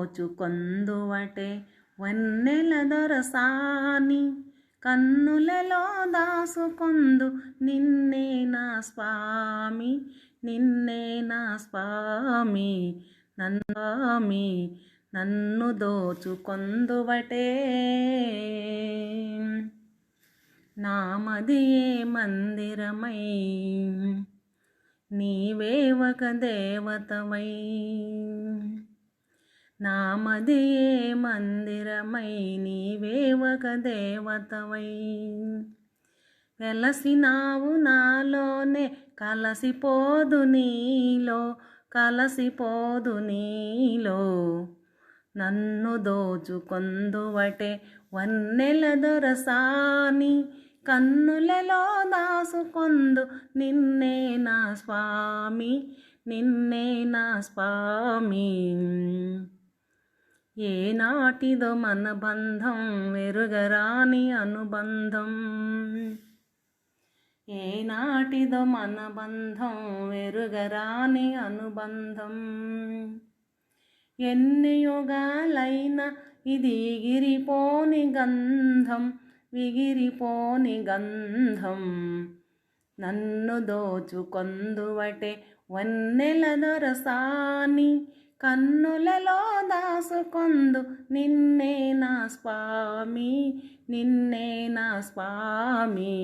దోచుకొందువటే వన్నెల దొరసాని కన్నులలో దాసుకొందు నిన్నే నా స్వామి నిన్నే నా స్వామి నన్ను దోచుకొందువటే నామదియే మందిరమై నీవే ఒక దేవతవై నామదియే మందిరమై నీవే ఒక దేవతవై వెలసినావు నాలోనే కలసిపోదు నీలో నన్ను దోచుకొందువటే వన్నెల దొరసాని కన్నులలో దాసుకొందు నిన్నే నా స్వామి నిన్నే నా స్వామి ఏనాటిదో మన బంధం వెరుగరాని అనుబంధం ఏనాటిదో మన బంధం వెరుగరాని అనుబంధం ఎన్ని యుగాలైనా ఇది విగిరిపోని గంధం నన్ను దోచుకొందువటే వన్నెల దొరసాని కన్నులలో దాసుకొందు నిన్నే నా స్వామి నిన్నే నా స్వామి.